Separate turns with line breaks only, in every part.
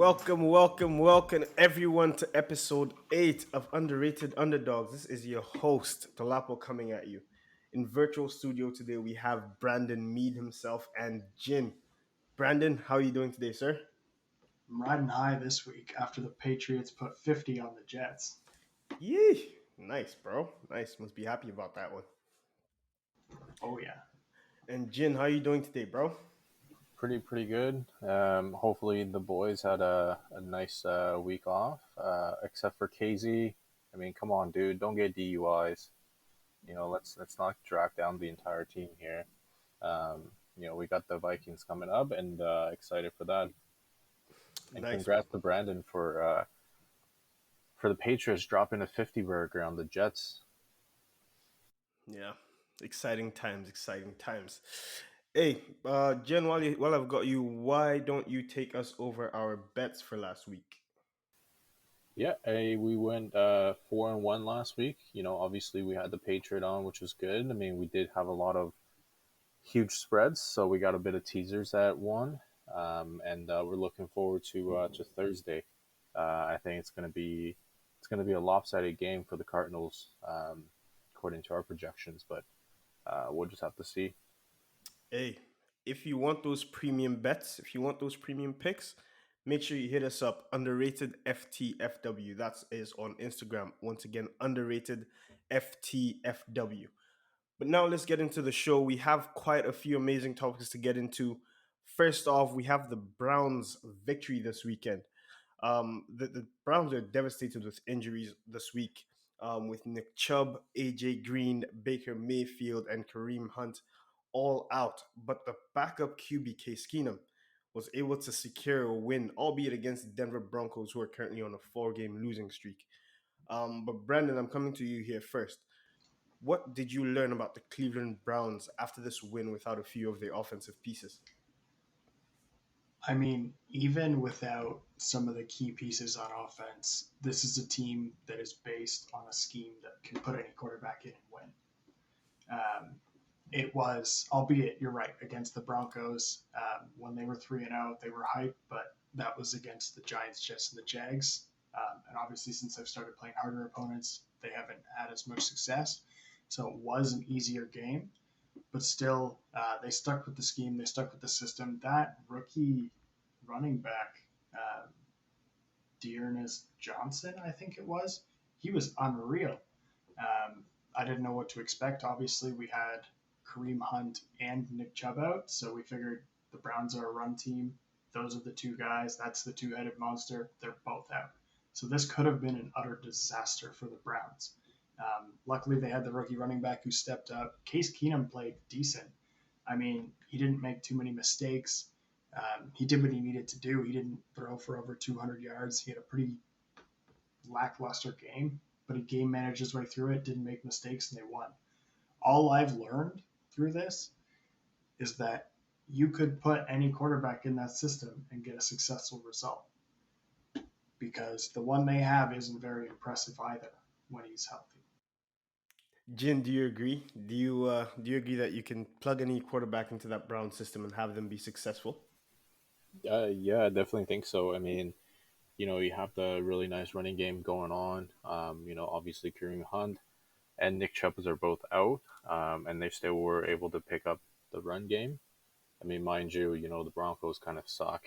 Welcome everyone to episode 8 of Underrated Underdogs. This is your host, Tolapo, coming at you. In virtual studio today, we have Brandon Mead himself and Jin. Brandon, how are you doing today, sir?
I'm riding high this week after the Patriots put 50 on the Jets.
Yee! Nice, bro. Nice. Must be happy about that one.
Oh, yeah.
And Jin, how are you doing today, bro?
Pretty good. Hopefully the boys had a nice week off, except for KZ. I mean, come on, dude, don't get DUIs. Let's not drag down the entire team here. We got the Vikings coming up, and excited for that. And
Nice,
congrats to Brandon for the Patriots dropping a 50 burger on the Jets.
Yeah, exciting times, exciting times. Hey, Jen, while I've got you, why don't you take us over our bets for last week?
Yeah, we went 4-1 last week. Obviously we had the Patriot on, which was good. I mean, we did have a lot of huge spreads, so we got a bit of teasers at one, and we're looking forward to Thursday. I think it's gonna be a lopsided game for the Cardinals, according to our projections, but we'll just have to see.
Hey, if you want those premium bets, if you want those premium picks, make sure you hit us up. Underrated FTFW. That is on Instagram. Once again, underrated FTFW. But now let's get into the show. We have quite a few amazing topics to get into. First off, we have the Browns' victory this weekend. The Browns are devastated with injuries this week, with Nick Chubb, AJ Green, Baker Mayfield, and Kareem Hunt all out. But the backup QB, Case Keenum, was able to secure a win, albeit against the Denver Broncos, who are currently on a 4-game losing streak. But Brandon, I'm coming to you here first. What did you learn about the Cleveland Browns after this win without a few of their offensive pieces?
I mean, even without some of the key pieces on offense, this is a team that is based on a scheme that can put any quarterback in and win. Um, it was, albeit you're right, against the Broncos. When they were 3-0, they were hyped, but that was against the Giants, Jets, and the Jags. And obviously, since they've started playing harder opponents, they haven't had as much success. So it was an easier game, but still, they stuck with the scheme. They stuck with the system. That rookie running back, uh, Dearness Johnson, I think it was, he was unreal. I didn't know what to expect. Obviously, we had Kareem Hunt and Nick Chubb out, so we figured the Browns are a run team. Those are the two guys. That's the two-headed monster. They're both out. So this could have been an utter disaster for the Browns. Luckily, they had the rookie running back who stepped up. Case Keenum played decent. I mean, he didn't make too many mistakes. He did what he needed to do. He didn't throw for over 200 yards. He had a pretty lackluster game, but he game managed his way through it, didn't make mistakes, and they won. All I've learned through this is that you could put any quarterback in that system and get a successful result because the one they have isn't very impressive either when he's healthy.
Jin, do you agree? Do you agree that you can plug any quarterback into that Brown system and have them be successful?
Yeah, I definitely think so. I mean, you have the really nice running game going on. Obviously Kareem Hunt and Nick Chubb are both out, and they still were able to pick up the run game. I mean, mind you, the Broncos kind of suck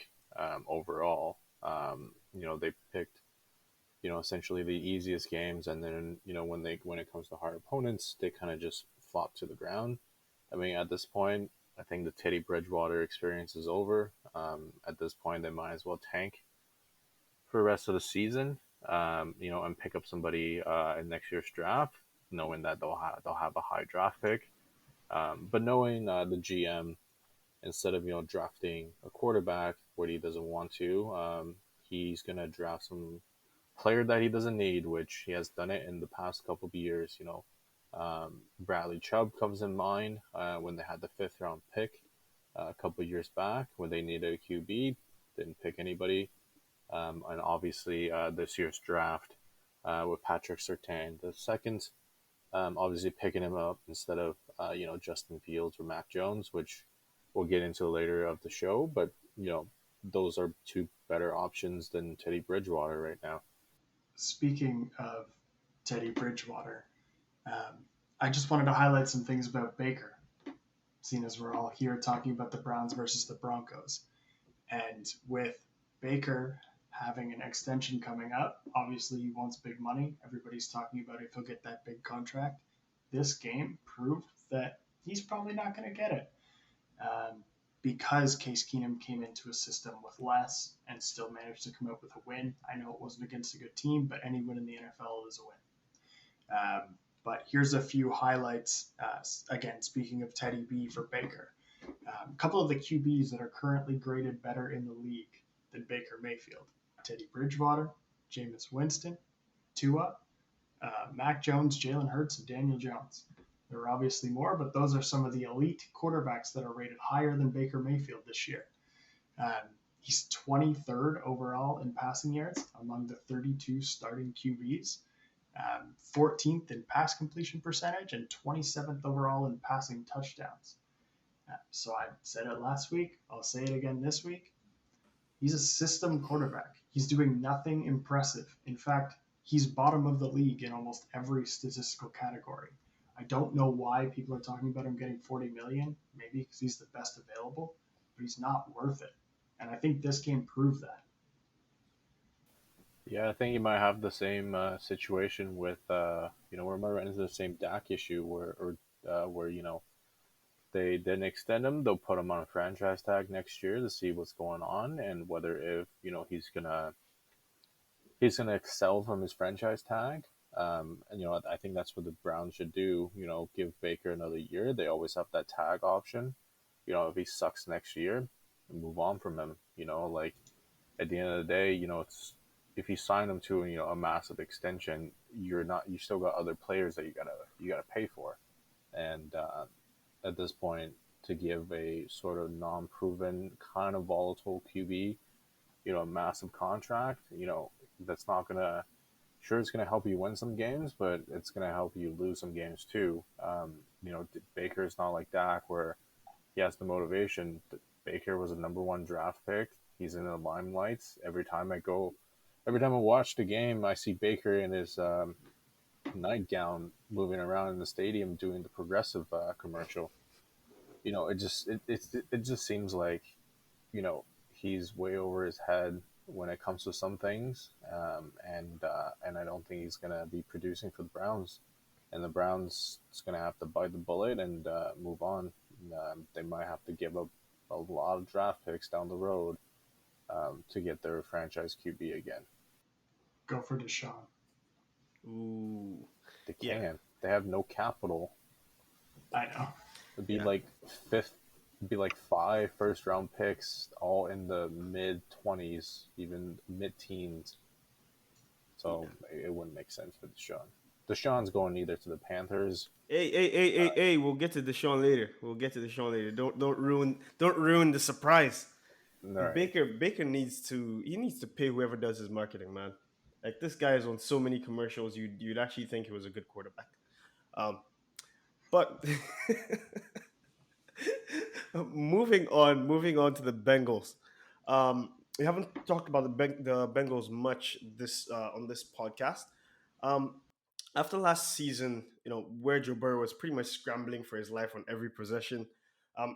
overall. They picked, essentially the easiest games, and then when it comes to hard opponents, they kind of just flop to the ground. I mean, at this point, I think the Teddy Bridgewater experience is over. At this point, they might as well tank for the rest of the season, and pick up somebody in next year's draft, knowing that they'll have a high draft pick. But knowing the GM, instead of drafting a quarterback where he doesn't want to, he's gonna draft some player that he doesn't need, which he has done it in the past couple of years. Bradley Chubb comes in mind when they had the fifth round pick a couple of years back when they needed a QB, didn't pick anybody. And obviously this year's draft with Patrick Surtain the second, obviously picking him up instead of Justin Fields or Mac Jones, which we'll get into later of the show. But those are two better options than Teddy Bridgewater right now.
Speaking of Teddy Bridgewater, um, I just wanted to highlight some things about Baker, seeing as we're all here talking about the Browns versus the Broncos. And with Baker having an extension coming up, obviously he wants big money. Everybody's talking about if he'll get that big contract. This game proved that he's probably not going to get it. Because Case Keenum came into a system with less and still managed to come out with a win. I know it wasn't against a good team, but any win in the NFL is a win. But here's a few highlights. Again, speaking of Teddy B for Baker, a couple of the QBs that are currently graded better in the league than Baker Mayfield: Teddy Bridgewater, Jameis Winston, Tua, Mac Jones, Jalen Hurts, and Daniel Jones. There are obviously more, but those are some of the elite quarterbacks that are rated higher than Baker Mayfield this year. He's 23rd overall in passing yards among the 32 starting QBs, 14th in pass completion percentage, and 27th overall in passing touchdowns. So I said it last week. I'll say it again this week. He's a system quarterback. He's doing nothing impressive. In fact, he's bottom of the league in almost every statistical category. I don't know why people are talking about him getting $40 million, maybe because he's the best available, but he's not worth it. And I think this game proved that.
Yeah, I think you might have the same situation with we might run into the same Dak issue where they didn't extend him. They'll put him on a franchise tag next year to see what's going on and whether if he's gonna excel from his franchise tag. And I think that's what the Browns should do. Give Baker another year. They always have that tag option. If he sucks next year, move on from him. Like at the end of the day, it's if you sign him to a massive extension, you still got other players that you gotta pay for, and at this point, to give a sort of non-proven kind of volatile QB, a massive contract, that's not gonna. Sure, it's going to help you win some games, but it's going to help you lose some games too. Baker's not like Dak where he has the motivation. Baker was a number one draft pick. He's in the limelight. Every time I watch the game, I see Baker in his nightgown moving around in the stadium doing the Progressive commercial. It just seems like he's way over his head when it comes to some things, and I don't think he's gonna be producing for the Browns, and the Browns is gonna have to bite the bullet and move on. They might have to give up a lot of draft picks down the road to get their franchise QB again.
Go for Deshaun.
Ooh,
They can't. Yeah. They have no capital.
I know.
It'd be like fifth. Be like 5 first-round picks, all in the mid-20s, even mid-teens. So it wouldn't make sense for Deshaun. Deshaun's going either to the Panthers.
Hey! We'll get to Deshaun later. Don't ruin the surprise. Right. Baker needs to pay whoever does his marketing, man. Like, this guy is on so many commercials. You'd actually think he was a good quarterback. But. Moving on to the Bengals. We haven't talked about the Bengals much on this podcast. After last season, where Joe Burrow was pretty much scrambling for his life on every possession,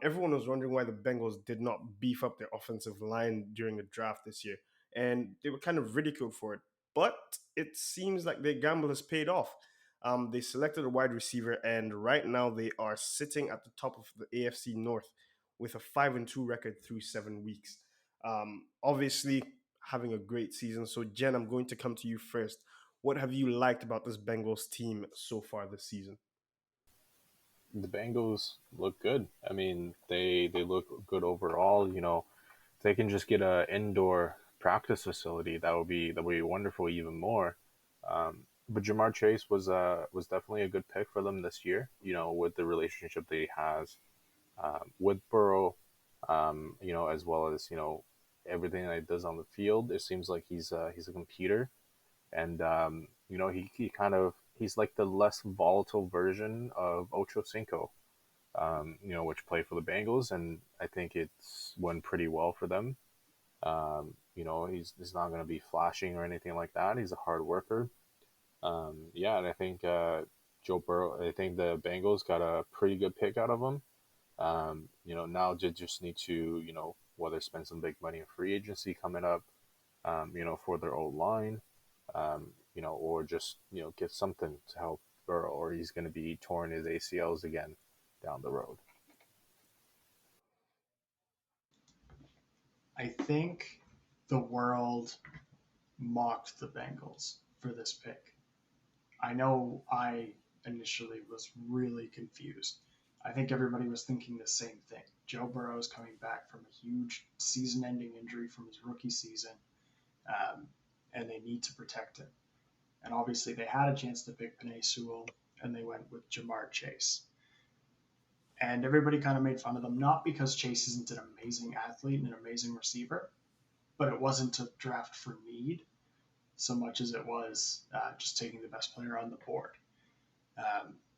everyone was wondering why the Bengals did not beef up their offensive line during the draft this year, and they were kind of ridiculed for it. But it seems like their gamble has paid off. They selected a wide receiver, and right now they are sitting at the top of the AFC North with a 5-2 record through 7 weeks. Obviously, having a great season. So, Jen, I'm going to come to you first. What have you liked about this Bengals team so far this season?
The Bengals look good. I mean, they look good overall. If they can just get an indoor practice facility, that would be wonderful even more. But Jamar Chase was definitely a good pick for them this year. With the relationship that he has with Burrow, as well as everything that he does on the field. It seems like he's a computer, and he's like the less volatile version of Ocho Cinco, which played for the Bengals, and I think it's went pretty well for them. He's not going to be flashing or anything like that. He's a hard worker. Yeah, and I think Joe Burrow. I think the Bengals got a pretty good pick out of him. Now they just need to whether spend some big money in free agency coming up, for their old line, or just get something to help Burrow, or he's going to be torn his ACLs again down the road.
I think the world mocked the Bengals for this pick. I know I initially was really confused. I think everybody was thinking the same thing. Joe Burrow is coming back from a huge season ending injury from his rookie season, and they need to protect him. And obviously, they had a chance to pick Penei Sewell, and they went with Jamar Chase. And everybody kind of made fun of them, not because Chase isn't an amazing athlete and an amazing receiver, but it wasn't a draft for need so much as it was just taking the best player on the board.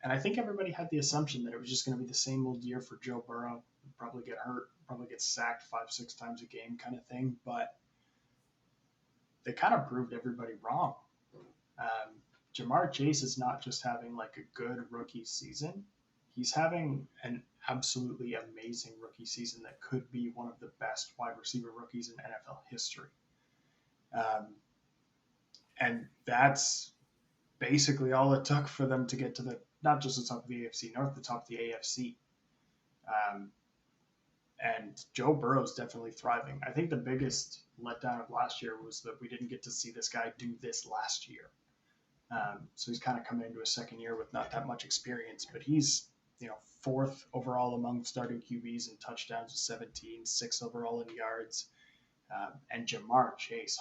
And I think everybody had the assumption that it was just going to be the same old year for Joe Burrow. He'd probably get hurt, probably get sacked 5-6 times a game kind of thing. But they kind of proved everybody wrong. Jamar Chase is not just having like a good rookie season. He's having an absolutely amazing rookie season that could be one of the best wide receiver rookies in NFL history. And that's basically all it took for them to get to not just the top of the AFC North, the top of the AFC. And Joe Burrow's definitely thriving. I think the biggest letdown of last year was that we didn't get to see this guy do this last year. So he's kind of coming into a second year with not that much experience, but he's fourth overall among starting QBs in touchdowns with 17, sixth overall in yards. And Jamar Chase,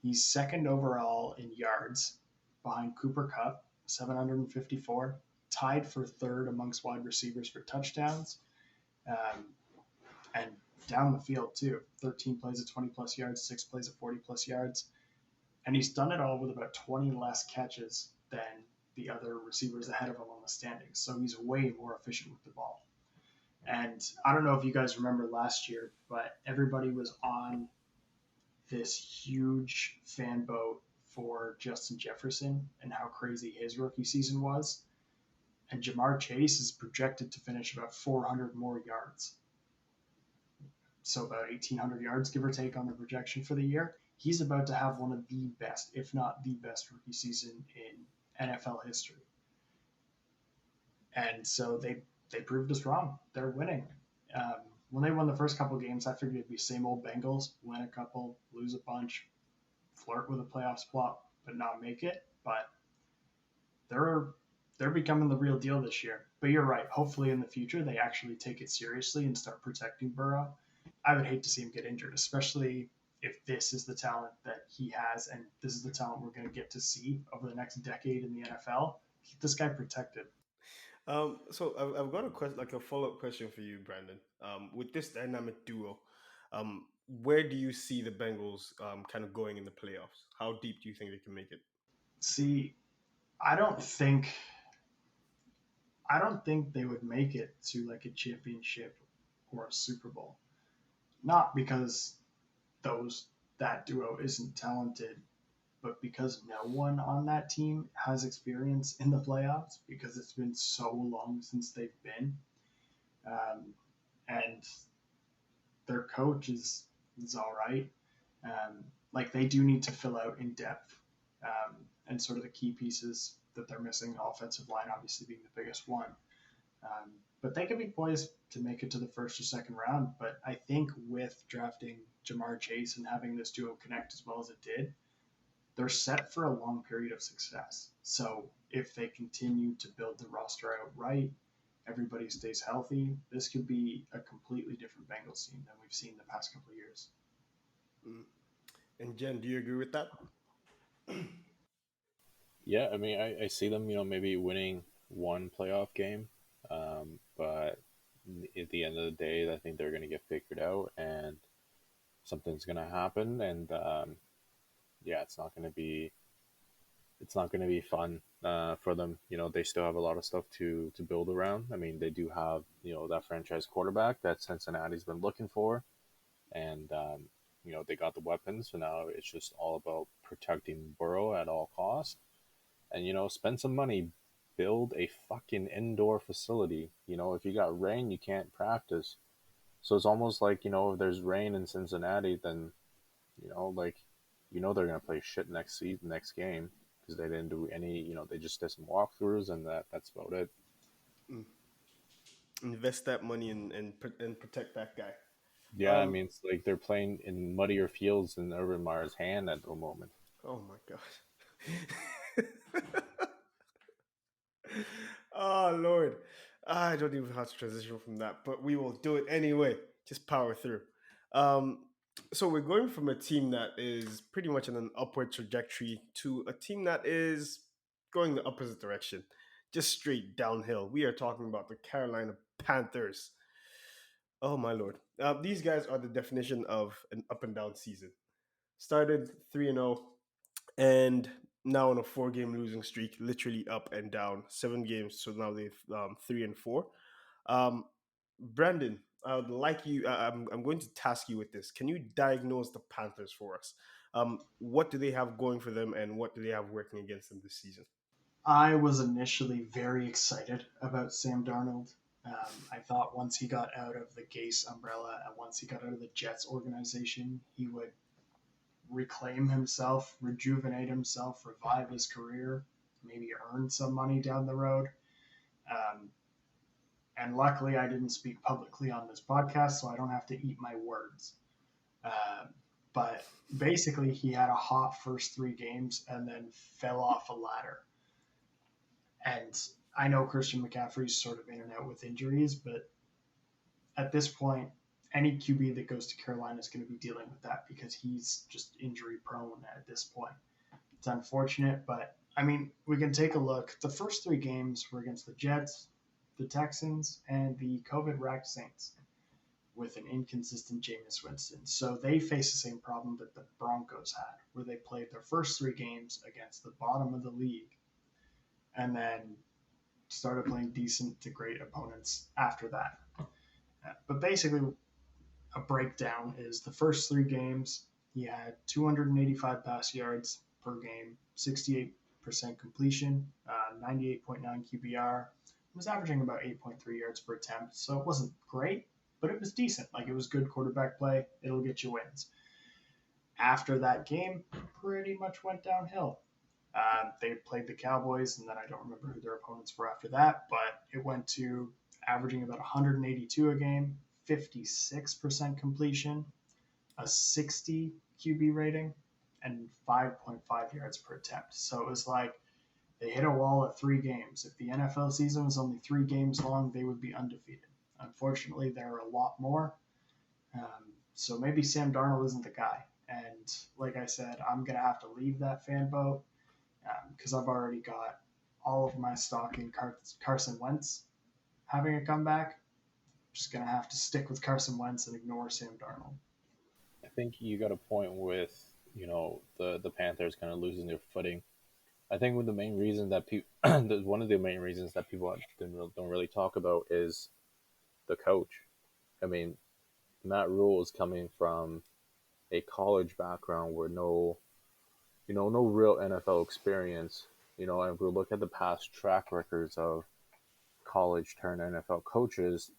he's second overall in yards behind Cooper Kupp, 754, tied for third amongst wide receivers for touchdowns, and down the field too. 13 plays of 20 plus yards, 6 plays of 40 plus yards. And he's done it all with about 20 less catches than the other receivers ahead of him on the standings. So he's way more efficient with the ball. And I don't know if you guys remember last year, but everybody was on this huge fan boat for Justin Jefferson and how crazy his rookie season was. And Jamar Chase is projected to finish about 400 more yards. So about 1,800 yards, give or take, on the projection for the year. He's about to have one of the best, if not the best, rookie season in NFL history. And so they proved us wrong. They're winning. When they won the first couple of games, I figured it'd be same old Bengals, win a couple, lose a bunch, flirt with a playoff spot, but not make it. But they're becoming the real deal this year. But you're right. Hopefully in the future they actually take it seriously and start protecting Burrow. I would hate to see him get injured, especially if this is the talent that he has and this is the talent we're going to get to see over the next decade in the NFL. Keep this guy protected.
So I've got a question, like a follow-up question for you, Brandon. With this dynamic duo, where do you see the Bengals kind of going in the playoffs? How deep do you think they can make it?
See, I don't think they would make it to like a championship or a Super Bowl. Not because that duo isn't talented, but because no one on that team has experience in the playoffs because it's been so long since they've been. And their coach is all right. Like they do need to fill out in depth and sort of the key pieces that they're missing. Offensive line obviously being the biggest one. But they could be poised to make it to the first or second round. But I think with drafting Jamar Chase and having this duo connect as well as it did, they're set for a long period of success. So if they continue to build the roster out right, everybody stays healthy, this could be a completely different Bengals team than we've seen the past couple of years.
And Jen, do you agree with that?
Yeah, I mean, I see them, maybe winning one playoff game, but at the end of the day, I think they're going to get figured out, and something's going to happen, and yeah, it's not going to be fun for them. They still have a lot of stuff to build around. I mean, they do have that franchise quarterback that Cincinnati's been looking for, and they got the weapons, so now it's just all about protecting Burrow at all costs. And spend some money, build a fucking indoor facility. If you got rain, you can't practice. So it's almost like if there's rain in Cincinnati, then like they're gonna play shit next season, next game, because they didn't do any. They just did some walkthroughs, and that's about it.
Mm. Invest that money and protect that guy.
Yeah, I mean, it's like they're playing in muddier fields than Urban Meyer's hand at the moment.
Oh my gosh. Oh Lord. I don't even know how to transition from that, but we will do it anyway. Just power through. Um, so we're going from a team that is pretty much in an upward trajectory to a team that is going the opposite direction, just straight downhill. We are talking about the Carolina Panthers. Oh my Lord. These guys are the definition of an up and down season. Started 3-0 and now on a 4-game losing streak, literally up and down, 7 games. So now they've 3-4. Um, Brandon, I would like you. I'm going to task you with this. Can you diagnose the Panthers for us? What do they have going for them, and what do they have working against them this season?
I was initially very excited about Sam Darnold. I thought once he got out of the Gase umbrella and once he got out of the Jets organization, he would reclaim himself, rejuvenate himself, revive his career, maybe earn some money down the road. Um, and luckily, I didn't speak publicly on this podcast, so I don't have to eat my words. Uh, but basically, he had a hot first 3 games and then fell off a ladder. And I know Christian McCaffrey's sort of in and out with injuries, but at this point, any QB that goes to Carolina is going to be dealing with that because he's just injury prone at this point. It's unfortunate, but I mean, we can take a look. The first 3 games were against the Jets, the Texans, and the COVID-racked Saints with an inconsistent Jameis Winston. So they face the same problem that the Broncos had, where they played their first 3 games against the bottom of the league and then started playing decent to great opponents after that. But basically, a breakdown is the first 3 games, he had 285 pass yards per game, 68% completion, 98.9 QBR. He was averaging about 8.3 yards per attempt, so it wasn't great, but it was decent. Like, it was good quarterback play. It'll get you wins. After that game, pretty much went downhill. They played the Cowboys, and then I don't remember who their opponents were after that, but it went to averaging about 182 a game, 56% completion, a 60 QB rating, and 5.5 yards per attempt. So it was like they hit a wall at 3 games. If the NFL season was only 3 games long, they would be undefeated. Unfortunately, there are a lot more. So maybe Sam Darnold isn't the guy. And like I said, I'm going to have to leave that fan boat because I've already got all of my stock in Carson Wentz having a comeback. I'm just going to have to stick with Carson Wentz and ignore Sam Darnold.
I think you got a point with the Panthers kind of losing their footing. I think one of the main reasons that people don't really talk about is the coach. I mean, Matt Rule is coming from a college background where no real NFL experience. And if we look at the past track records of college turned NFL coaches,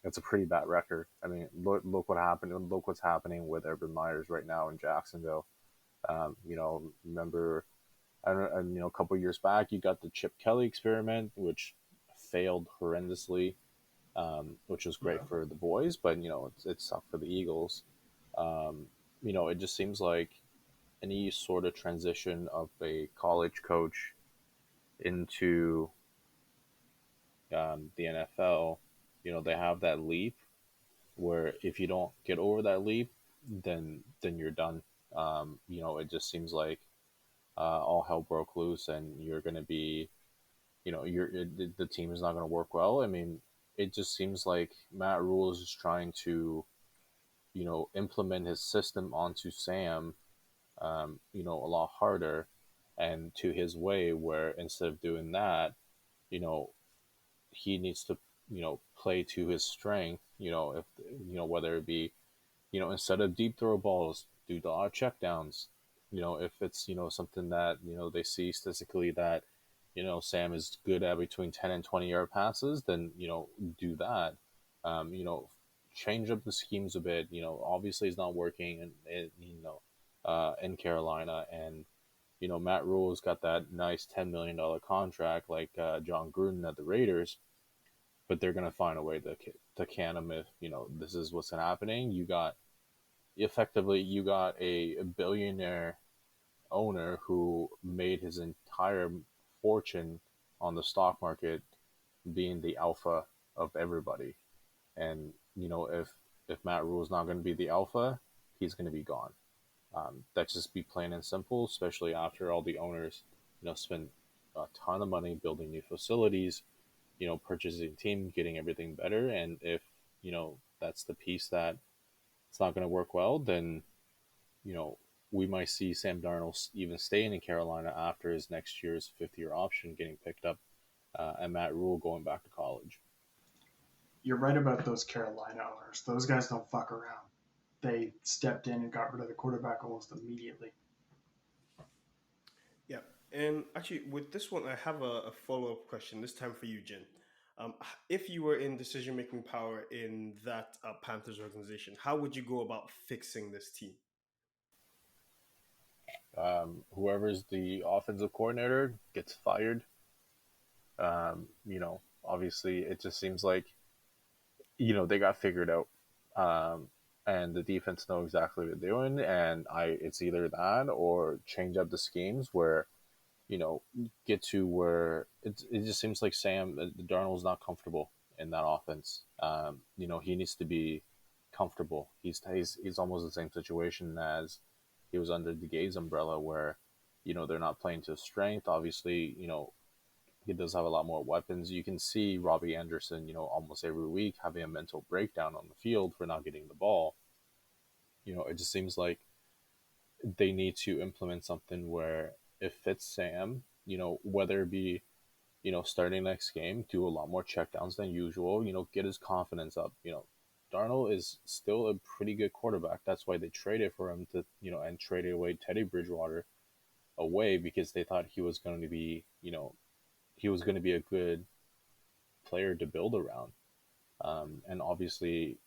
it's a pretty bad record. I mean, look what happened. Look what's happening with Urban Meyers right now in Jacksonville. Remember, a couple years back, you got the Chip Kelly experiment, which failed horrendously, which was great for the boys, but it sucked for the Eagles. It just seems like any sort of transition of a college coach into the NFL, they have that leap where if you don't get over that leap, then you're done. It just seems like all hell broke loose, and you're going to be, the team is not going to work well. I mean, it just seems like Matt Rule is just trying to, implement his system onto Sam, a lot harder and to his way, where instead of doing that, he needs to, play to his strength, if, whether it be, instead of deep throw balls, do a lot of check downs. If it's, something that, they see statistically that, Sam is good at between 10 and 20-yard passes, then, do that. Um, you know, Change up the schemes a bit. Obviously it's not working in Carolina. And, Matt Rule's got that nice $10 million contract like John Gruden at the Raiders, but they're going to find a way to can him if, this is what's happening. You got a billionaire owner who made his entire fortune on the stock market being the alpha of everybody. And if Matt Rule's not going to be the alpha, he's going to be gone. That's just be plain and simple, especially after all the owners, spend a ton of money building new facilities, purchasing team, getting everything better. And if, that's the piece that it's not going to work well, then, you know, we might see Sam Darnold even staying in Carolina after his next year's fifth-year option getting picked up, and Matt Rule going back to college.
You're right about those Carolina owners. Those guys don't fuck around. They stepped in and got rid of the quarterback almost immediately.
Yeah, and actually, with this one, I have a follow up question. This time for you, Jin. If you were in decision making power in that Panthers organization, how would you go about fixing this team?
Whoever's the offensive coordinator gets fired. Obviously, it just seems like they got figured out, and the defense know exactly what they're doing. And it's either that or change up the schemes where get to where it just seems like Sam Darnold's not comfortable in that offense. He needs to be comfortable. He's almost the same situation as he was under the Gaze umbrella, where they're not playing to his strength. Obviously, he does have a lot more weapons. You can see Robbie Anderson, almost every week having a mental breakdown on the field for not getting the ball. It just seems like they need to implement something where it fits Sam, whether it be, starting next game, do a lot more checkdowns than usual, get his confidence up. Darnold is still a pretty good quarterback. That's why they traded for him and traded away Teddy Bridgewater away, because they thought he was going to be a good player to build around. And obviously,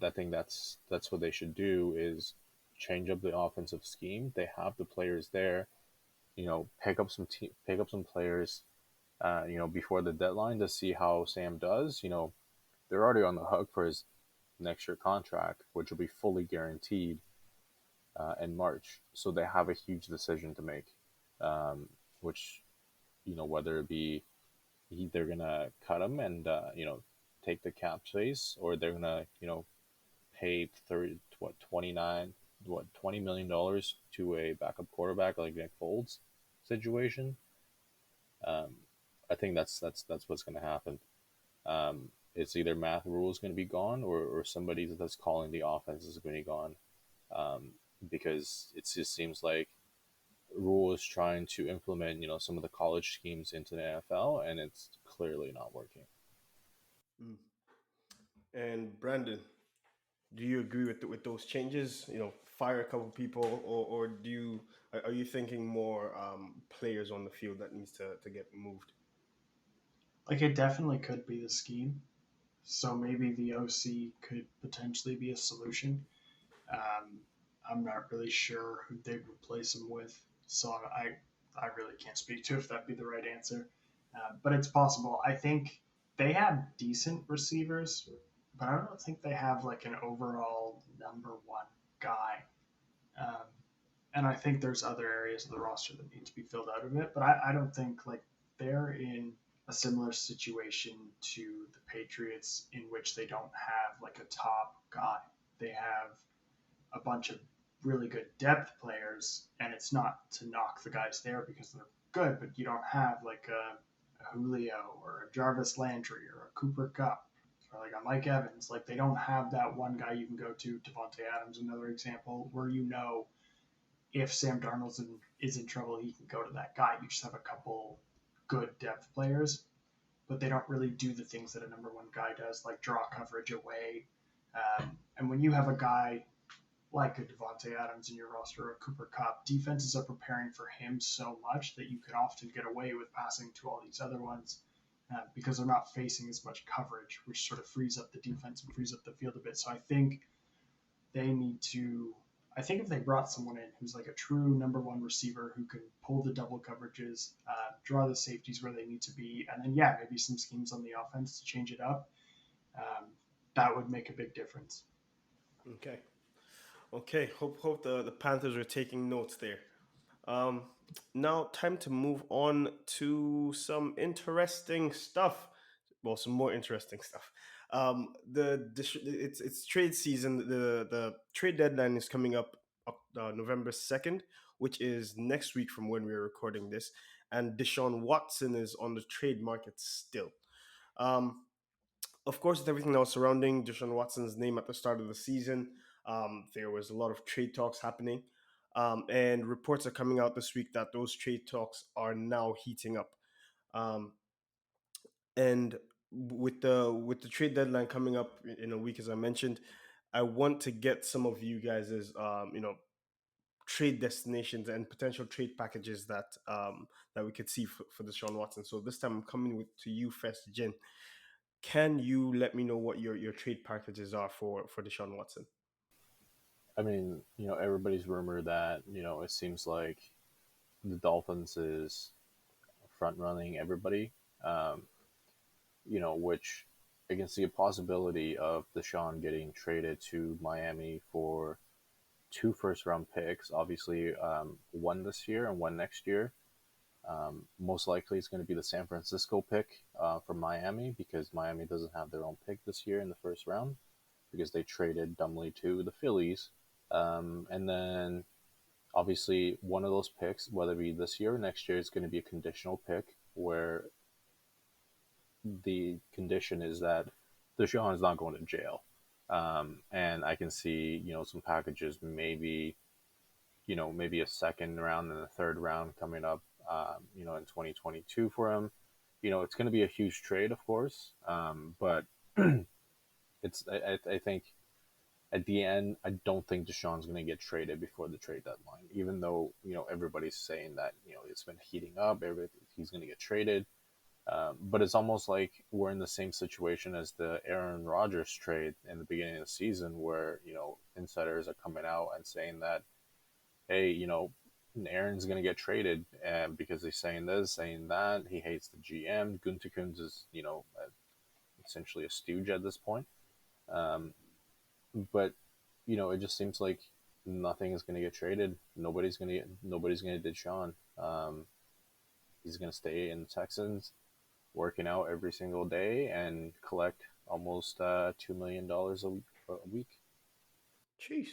I think that's what they should do is change up the offensive scheme. They have the players there, pick up some players, before the deadline to see how Sam does. They're already on the hook for his next year contract, which will be fully guaranteed in March. So they have a huge decision to make, which whether it be they're gonna cut him and take the cap space, or they're gonna pay 30 what 29 what $20 million to a backup quarterback like Nick Foles situation. Um, I think that's what's gonna happen. It's either Matt Rule is going to be gone, or somebody that's calling the offense is going to be gone, because it just seems like Rule is trying to implement some of the college schemes into the NFL, and it's clearly not working.
Mm. And Brandon, do you agree with those changes? Fire a couple people, or are you thinking more players on the field that needs to get moved?
Like, it definitely could be the scheme. So maybe the OC could potentially be a solution. Um, I'm not really sure who they'd replace him with, so I really can't speak to if that'd be the right answer. But it's possible. I think they have decent receivers, but I don't think they have like an overall number one guy. Um, and I think there's other areas of the roster that need to be filled out of it. But I don't think like they're in a similar situation to the Patriots in which they don't have like a top guy. They have a bunch of really good depth players, and it's not to knock the guys there because they're good, but you don't have like a Julio or a Jarvis Landry or a Cooper Kupp or like a Mike Evans. Like, they don't have that one guy you can go to. Devontae Adams, another example, where if Sam Darnold is in trouble, he can go to that guy. You just have a couple good depth players, but they don't really do the things that a number one guy does, like draw coverage away. And when you have a guy like a Devontae Adams in your roster or a Cooper Kupp. Defenses are preparing for him so much that you can often get away with passing to all these other ones because they're not facing as much coverage, which sort of frees up the defense and frees up the field a bit. So I think they need to. I think if they brought someone in who's like a true number one receiver who can pull the double coverages, draw the safeties where they need to be, and then maybe some schemes on the offense to change it up, um, that would make a big difference.
Okay. Okay. Hope the Panthers are taking notes there. Um, Now time to move on to some interesting stuff. Well, some more interesting stuff. It's trade season. The trade deadline is coming up November 2nd, which is next week from when we're recording this. And Deshaun Watson is on the trade market still. Um, of course, with everything that was surrounding Deshaun Watson's name at the start of the season, there was a lot of trade talks happening. And reports are coming out this week that those trade talks are now heating up. Um, and with the trade deadline coming up in a week, as I mentioned, I want to get some of you guys' trade destinations and potential trade packages that we could see for Deshaun Watson. So this time I'm coming to you first, Jen. Can you let me know what your trade packages are for Deshaun Watson?
I mean, everybody's rumor that it seems like the Dolphins is front running everybody. Um, which I can see a possibility of Deshaun getting traded to Miami for two first round picks. Obviously, one this year and one next year. Most likely, it's going to be the San Francisco pick from Miami because Miami doesn't have their own pick this year in the first round because they traded dumbly to the Phillies. And then, obviously, one of those picks, whether it be this year or next year, is going to be a conditional pick where the condition is that Deshaun is not going to jail. And I can see, some packages, maybe a second round and a third round coming up, in 2022 for him. It's going to be a huge trade, of course, but I think at the end, I don't think Deshaun's going to get traded before the trade deadline, even though, everybody's saying that, it's been heating up, he's going to get traded. But it's almost like we're in the same situation as the Aaron Rodgers trade in the beginning of the season, where insiders are coming out and saying that, hey, Aaron's going to get traded because he's saying this, saying that. He hates the GM. Gutekunst is essentially a stooge at this point. But it just seems like nothing is going to get traded. Nobody's going to ditch Sean. He's going to stay in the Texans, working out every single day and collect almost $2 million a week.
Jeez.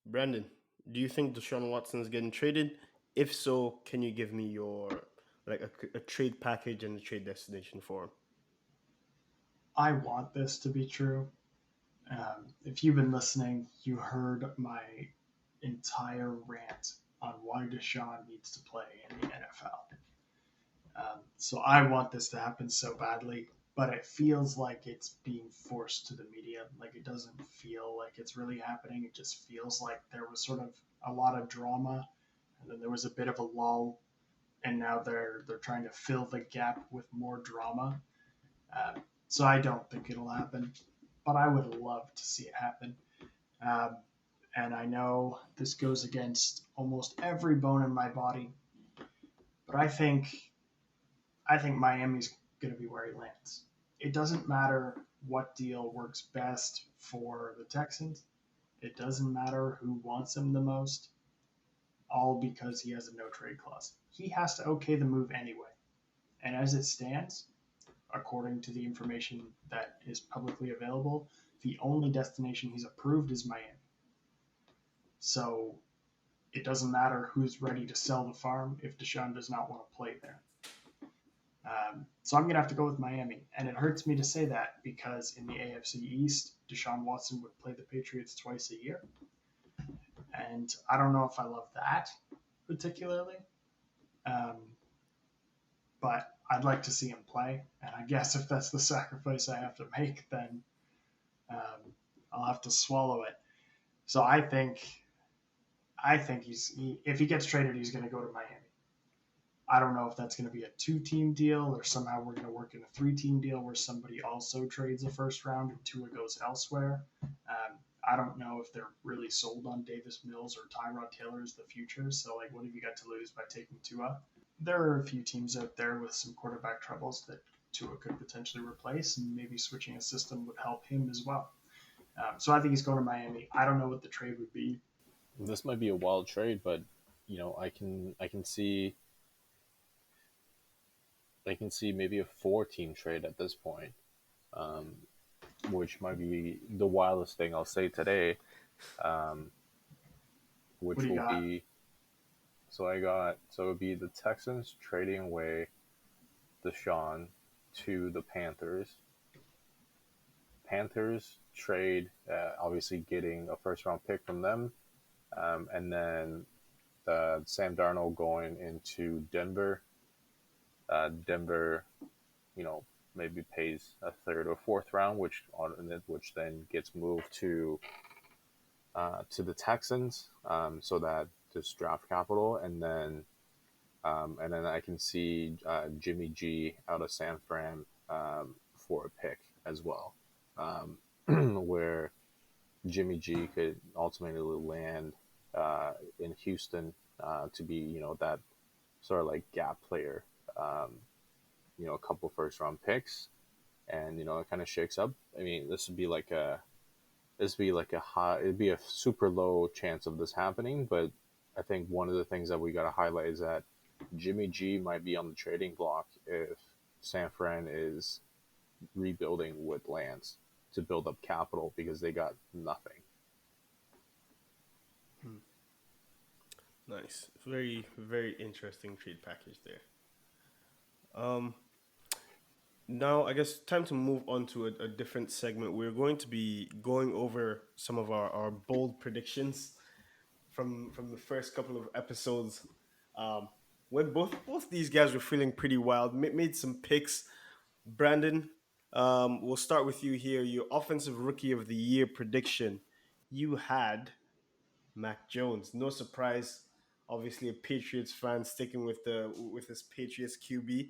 Brandon, do you think Deshaun Watson is getting traded? If so, can you give me your a trade package and a trade destination for him?
I want this to be true. If you've been listening, you heard my entire rant on why Deshaun needs to play in the NFL. So I want this to happen so badly, but it feels like it's being forced to the media. Like it doesn't feel like it's really happening. It just feels like there was sort of a lot of drama, and then there was a bit of a lull, and now they're trying to fill the gap with more drama. So I don't think it'll happen, but I would love to see it happen. Um, and I know this goes against almost every bone in my body, but I think Miami's going to be where he lands. It doesn't matter what deal works best for the Texans. It doesn't matter who wants him the most, all because he has a no trade clause. He has to okay the move anyway. And as it stands, according to the information that is publicly available, the only destination he's approved is Miami. So it doesn't matter who's ready to sell the farm if Deshaun does not want to play there. So I'm going to have to go with Miami. And it hurts me to say that because in the AFC East, Deshaun Watson would play the Patriots twice a year. And I don't know if I love that particularly. But I'd like to see him play. And I guess if that's the sacrifice I have to make, then I'll have to swallow it. So I think if he gets traded, he's going to go to Miami. I don't know if that's going to be a 2-team deal or somehow we're going to work in a 3-team deal where somebody also trades a first round and Tua goes elsewhere. I don't know if they're really sold on Davis Mills or Tyrod Taylor as the future. So, like, what have you got to lose by taking Tua? There are a few teams out there with some quarterback troubles that Tua could potentially replace, and maybe switching a system would help him as well. So I think he's going to Miami. I don't know what the trade would be.
This might be a wild trade, but I can see maybe a 4-team trade at this point, um, which might be the wildest thing I'll say today, um,
What
which
do you
will
got?
be so it would be the Texans trading away Deshaun to the Panthers. Panthers trade, obviously getting a first round pick from them, and then Sam Darnold going into Denver. Denver, you know, maybe pays a third or fourth round, which then gets moved to the Texans, so that there's draft capital, and then I can see Jimmy G out of San Fran for a pick as well, where Jimmy G could ultimately land in Houston to be, that sort of like gap player, um, a couple first round picks, and it kind of shakes up. I mean, this would be like a high, it'd be a super low chance of this happening, but I think one of the things that we got to highlight is that Jimmy G might be on the trading block if San Fran is rebuilding with Lance to build up capital because they got nothing.
Nice. Very, very interesting trade package there. Um, Now, I guess time to move on to a different segment. We're going to be going over some of our bold predictions from the first couple of episodes. Um, when both these guys were feeling pretty wild, made some picks. Brandon, we'll start with you here. Your offensive rookie of the year prediction. You had Mac Jones. No surprise. Obviously, a Patriots fan sticking with his Patriots QB.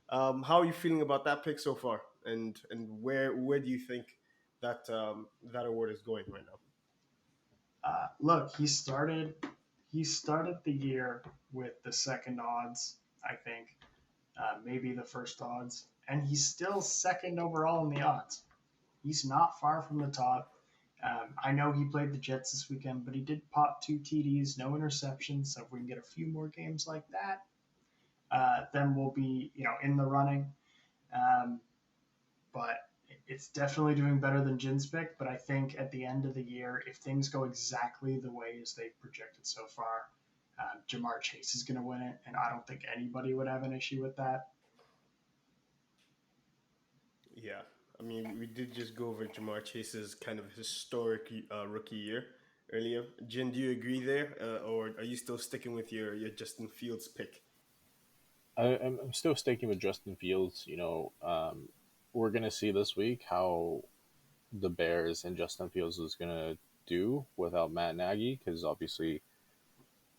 How are you feeling about that pick so far, and where do you think that award is going right now?
Look, he started the year with the second odds, I think, maybe the first odds, and he's still second overall in the odds. He's not far from the top. I know he played the Jets this weekend, but he did pop 2 TDs, no interceptions. So if we can get a few more games like that, then we'll be in the running. Um, but it's definitely doing better than Jin's pick. But I think at the end of the year, if things go exactly the way as they've projected so far, Jamar Chase is going to win it, and I don't think anybody would have an issue with that.
Yeah, I mean, we did just go over Jamar Chase's kind of historic rookie year earlier. Jin, do you agree there, or are you still sticking with your Justin Fields pick?
I'm still sticking with Justin Fields. We're gonna see this week how the Bears and Justin Fields is gonna do without Matt Nagy, because obviously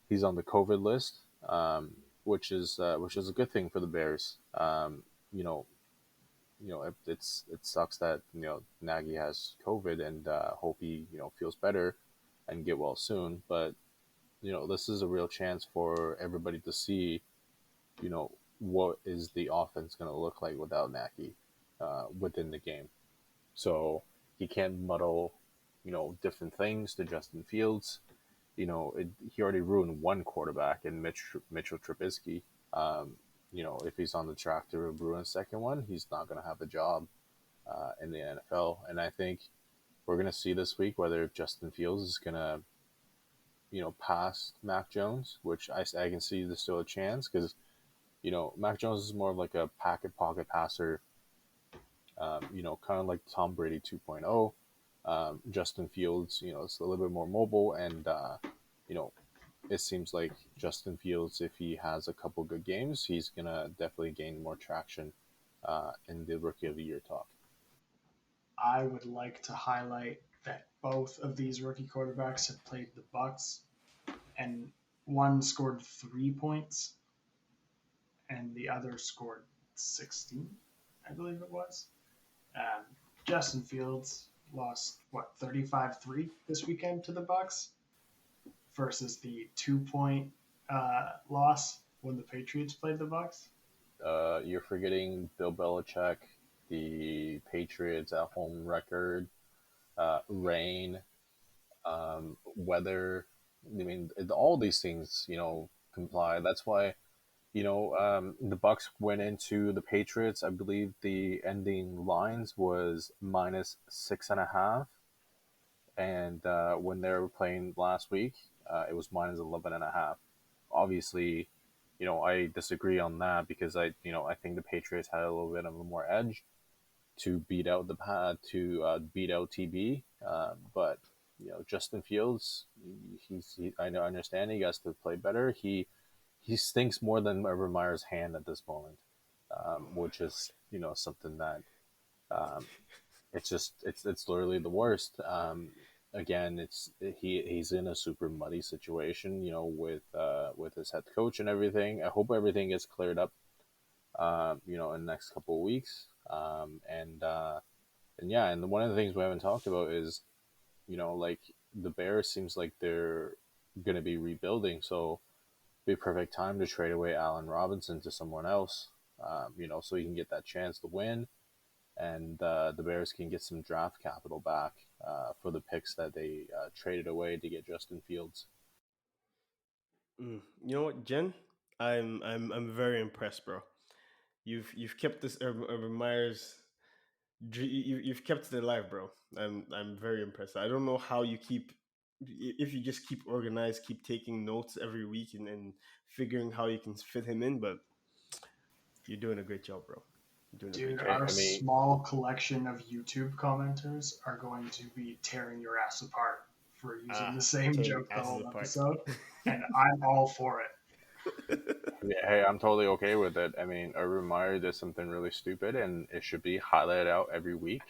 he's on the COVID list, which is a good thing for the Bears. You know, it sucks that Nagy has COVID, and hope he feels better and get well soon. But this is a real chance for everybody to see you know what is the offense going to look like without Nagy within the game. So he can't muddle different things to Justin Fields. He already ruined one quarterback in Mitchell Trubisky. If he's on the track to ruin a second one, he's not going to have a job in the NFL. And I think we're going to see this week whether Justin Fields is going to, pass Mac Jones, which I can see there's still a chance because, Mac Jones is more of like a pocket passer, kind of like Tom Brady 2.0. Justin Fields, it's a little bit more mobile, and you know, it seems like Justin Fields, if he has a couple good games, he's gonna definitely gain more traction in the Rookie of the Year talk.
I would like to highlight that both of these rookie quarterbacks have played the Bucks, and one scored 3 points, and the other scored 16, I believe it was. Um, Justin Fields lost 35-3 this weekend to the Bucks versus the 2 point loss when the Patriots played the Bucks.
You're forgetting Bill Belichick, the Patriots at home record, rain, weather. I mean, all these things, comply. That's why, the Bucks went into the Patriots. I believe the ending lines was -6.5, and when they were playing last week, it was -11.5. Obviously, I disagree on that because I think the Patriots had a little bit of a more edge to beat out beat out TB. But Justin Fields, I understand he has to play better. He stinks more than Urban Meyer's hand at this moment, which is something that it's literally the worst. Again, he's in a super muddy situation, with his head coach and everything. I hope everything gets cleared up, in the next couple of weeks. And yeah, and one of the things we haven't talked about is, like the Bears seems like they're going to be rebuilding, so be a perfect time to trade away Allen Robinson to someone else, so he can get that chance to win, and the Bears can get some draft capital back for the picks that they traded away to get Justin Fields.
You know what, Jen? I'm very impressed, bro. You've kept this Urban Meyer's. You've kept it alive, bro. I'm very impressed. I don't know how you keep, if you just keep organized, keep taking notes every week and figuring how you can fit him in, but you're doing a great job, bro. You're doing a great
Dude,
job.
our
I mean,
small collection of YouTube commenters are going to be tearing your ass apart for using the same
tearing
joke the
asses
whole
apart.
episode, and I'm all for it.
yeah, hey, I'm totally okay with it. I mean, Urban Meyer did something really stupid, and it should be highlighted out every week.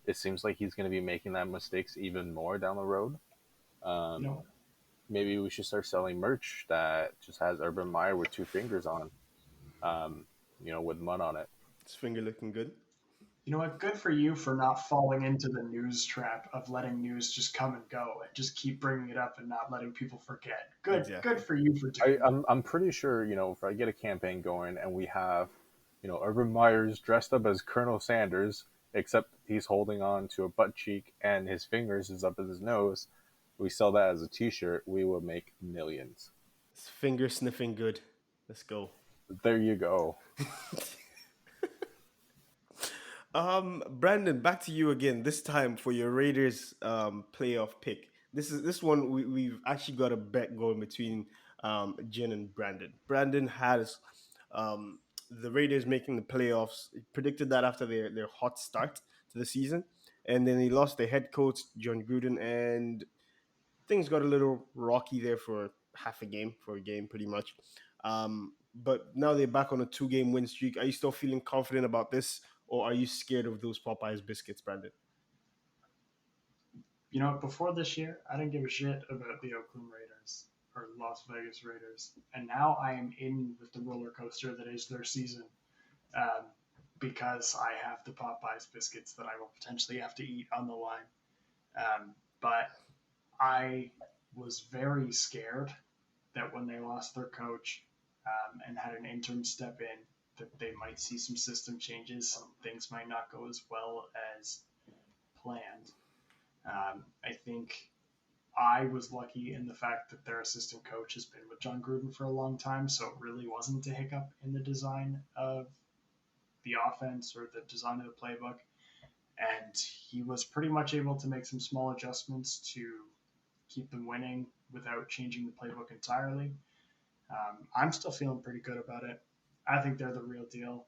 It seems like he's going to be making that mistakes even more down the road. Um,
No,
Maybe we should start selling merch that just has Urban Meyer with two fingers on, with mud on it.
His finger looking good.
you know what? Good for you for not falling into the news trap of letting news just come and go and just keep bringing it up and not letting people forget. Good
Exactly.
for you for doing that.
I'm pretty sure, if I get a campaign going and we have, Urban Meyer's dressed up as Colonel Sanders, except he's holding on to a butt cheek and his fingers is up at his nose, we sell that as a t-shirt, we will make millions.
His finger sniffing good. Let's go.
There you go.
Brandon, back to you again. This time for your Raiders playoff pick. This one we've actually got a bet going between Jen and Brandon. Brandon has the Raiders making the playoffs. He predicted that after their hot start to the season, and then he lost their head coach John Gruden, and things got a little rocky there for a game pretty much. But now they're back on a 2-game win streak. Are you still feeling confident about this, or are you scared of those Popeyes biscuits, Brandon?
You know, before this year, I didn't give a shit about the Oakland Raiders or Las Vegas Raiders, and now I am in with the roller coaster that is their season, um, because I have the Popeyes biscuits that I will potentially have to eat on the line. But I was very scared that when they lost their coach and had an interim step in, that they might see some system changes. Some things might not go as well as planned. I think I was lucky in the fact that their assistant coach has been with John Gruden for a long time, so it really wasn't a hiccup in the design of the offense or the design of the playbook. And he was pretty much able to make some small adjustments to keep them winning without changing the playbook entirely. I'm still feeling pretty good about it. I think they're the real deal.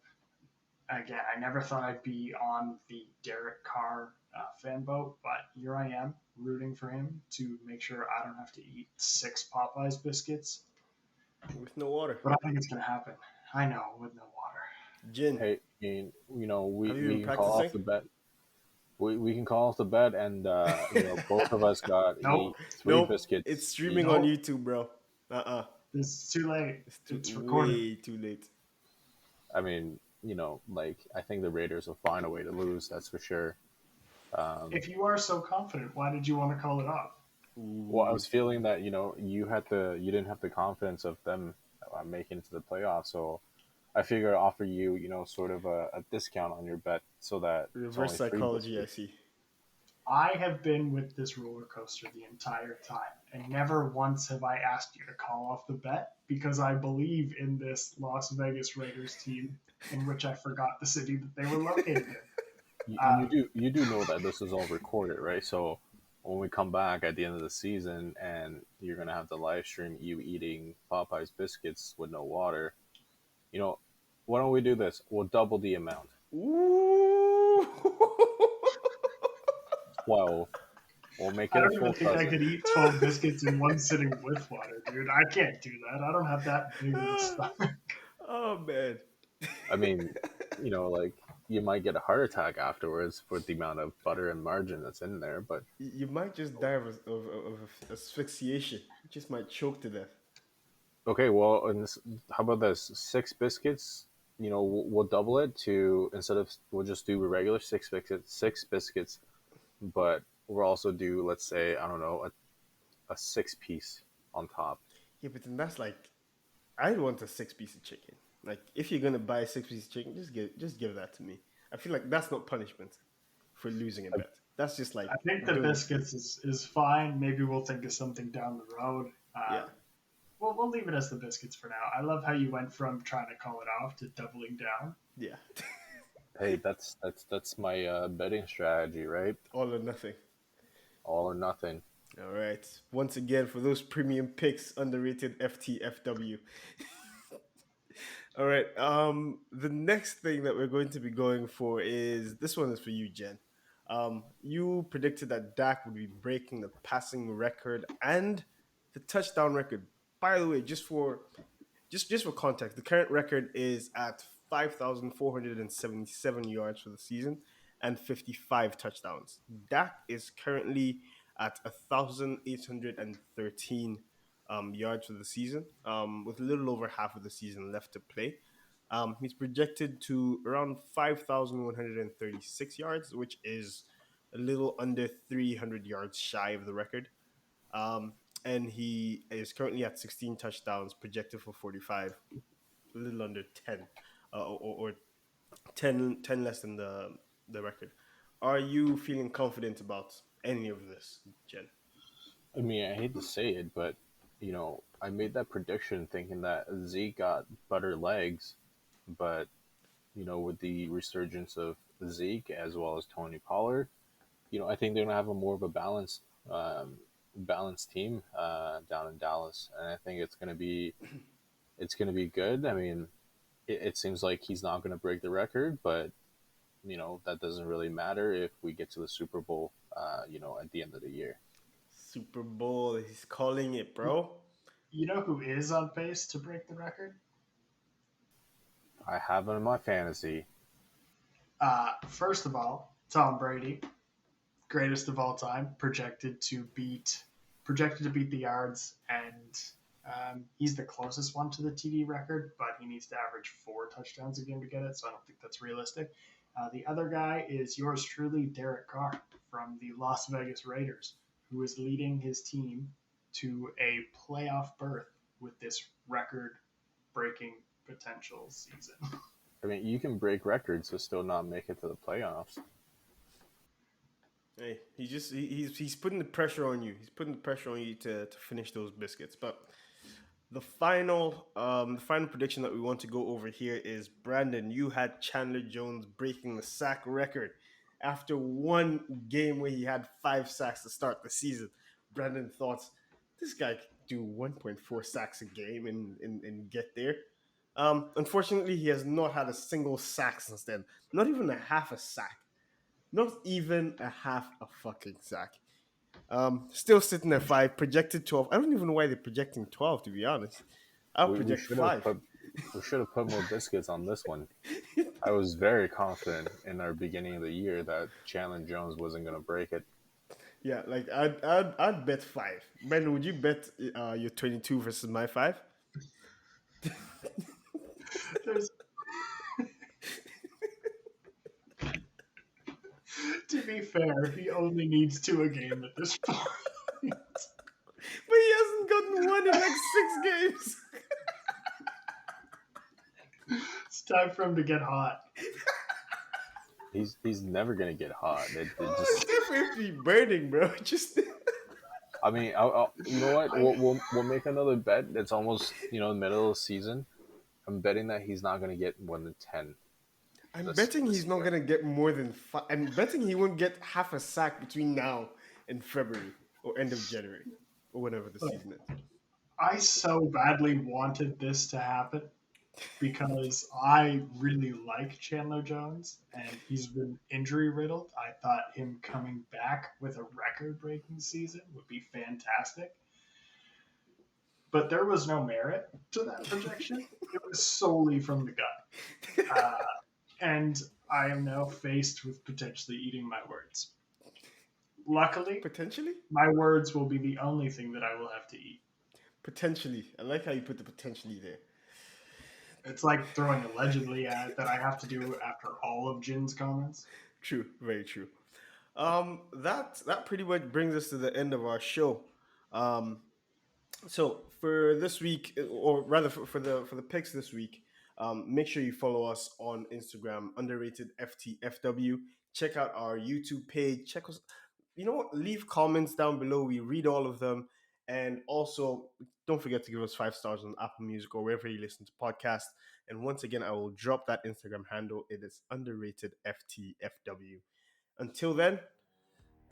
Again, I never thought I'd be on the Derek Carr fan boat, but here I am rooting for him to make sure I don't have to eat 6 Popeyes biscuits.
With no water.
But I think it's going to happen. I know, with no water.
Jin,
Hey, I mean,
have you been
we can call off
practicing?
the bet. We can call off the bet, and both of us got
Nope,
three
Nope, it's
biscuits
streaming on
each.
nope.
YouTube, bro.
This is too late.
It's
It's recorded.
way too late.
I mean, like I think the Raiders will find a way to lose. That's for sure. Um,
If you are so confident, why did you want to call it off?
well, I
Ooh.
was feeling that you didn't have the confidence of them making it to the playoffs, so I figure I'll offer you sort of a discount on your bet so that it's
Reverse
only three
psychology, I
biscuits.
see.
I have been with this roller coaster the entire time, and never once have I asked you to call off the bet because I believe in this Las Vegas Raiders team, in which I forgot the city that they were located in.
You do know that this is all recorded, right? So when we come back at the end of the season and you're gonna have the live stream you eating Popeyes biscuits with no water, you know, why don't we do this? We'll double the amount.
Ooh.
12. We'll make
I
it a
don't even
full
think I
dozen.
could eat 12 biscuits in one sitting with water, dude. I can't do that. I don't have that big of a stomach.
Oh man.
I mean, like you might get a heart attack afterwards with the amount of butter and margarine that's in there, but
You might just die of asphyxiation. You just might choke to death.
okay, well, how about this? Six biscuits. We'll double it to instead of we'll just do a regular six biscuits, but we'll also do let's say I don't know a six piece on top.
Yeah, but then that's like, I want a 6 piece of chicken. Like, if you're gonna buy a 6 piece of chicken, just give that to me. I feel like that's not punishment for losing a bet. That's just like
I think the
doing.
biscuits is fine. Maybe we'll think of something down the road.
Yeah.
We'll leave it as the biscuits for now. I love how you went from trying to call it off to doubling down.
Yeah.
Hey, that's my betting strategy, right?
All or nothing.
All or nothing.
All right. Once again, for those premium picks, underrated FTFW. All right. The next thing that we're going to be going for is this one is for you, Jen. You predicted that Dak would be breaking the passing record and the touchdown record. By the way, just for context, the current record is at 5,477 yards for the season and 55 touchdowns. Dak is currently at 1,813 yards for the season, with a little over half of the season left to play. He's projected to around 5,136 yards, which is a little under 300 yards shy of the record. Um, and he is currently at 16 touchdowns, projected for 45, a little under 10, or 10 less than the record. Are you feeling confident about any of this, Jen?
I mean, I hate to say it, but I made that prediction thinking that Zeke got butter legs, but with the resurgence of Zeke as well as Tony Pollard, I think they're gonna have a more of a balanced team down in Dallas, and I think it's gonna be good. I mean, it seems like he's not gonna break the record, but that doesn't really matter if we get to the Super Bowl, at the end of the year.
Super Bowl, he's calling it, bro.
You know who is on pace to break the record?
I have him in my fantasy.
First of all, Tom Brady, greatest of all time, projected to beat the yards, and he's the closest one to the TD record, but he needs to average 4 touchdowns a game to get it, so I don't think that's realistic. The other guy is yours truly, Derek Carr from the Las Vegas Raiders, who is leading his team to a playoff berth with this record-breaking potential season.
I mean, you can break records but still not make it to the playoffs.
Hey, he's putting the pressure on you. He's putting the pressure on you to finish those biscuits. But the final prediction that we want to go over here is Brandon. You had Chandler Jones breaking the sack record after one game where he had 5 sacks to start the season. Brandon thought this guy could do 1.4 sacks a game and get there. Unfortunately, he has not had a single sack since then. Not even a half a sack. Not even a half a fucking sack. Still sitting at 5, projected 12. I don't even know why they're projecting 12, to be honest. I'll
We
project
should have
5.
put We should have put more biscuits on this one. I was very confident in our beginning of the year that Chandler Jones wasn't going to break it.
Yeah, like I'd bet 5. Brandon, would you bet your 22 versus my 5?
There's, to be fair, he only needs 2 a game at this point.
But he hasn't gotten one in like 6 games.
It's time for him to get hot.
He's never going to get hot. It
Oh,
just,
it's definitely burning, bro. Just
I mean, you know what? We'll make another bet. It's almost the middle of the season. I'm betting that he's not going to get more than 10.
I'm betting he's not
year.
gonna get more than 5. I'm betting he won't get half a sack between now and February or end of January or whatever the
Look,
season is.
I so badly wanted this to happen because I really like Chandler Jones and he's been injury riddled. I thought him coming back with a record breaking season would be fantastic. But there was no merit to that projection. It was solely from the gut. And I am now faced with potentially eating my words. Luckily,
Potentially?
my words will be the only thing that I will have to eat.
Potentially. I like how you put the potentially there.
It's like throwing allegedly at that I have to do after all of Jin's comments.
True, very true. That pretty much brings us to the end of our show. So for this week, or rather for the picks this week, make sure you follow us on Instagram, underrated FTFW. Check out our YouTube page. Check us. You know what? Leave comments down below. We read all of them, and also don't forget to give us 5 stars on Apple Music or wherever you listen to podcasts. And once again, I will drop that Instagram handle. It is underrated FTFW. Until then,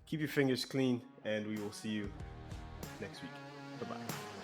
keep your fingers clean, and we will see you next week. Bye bye.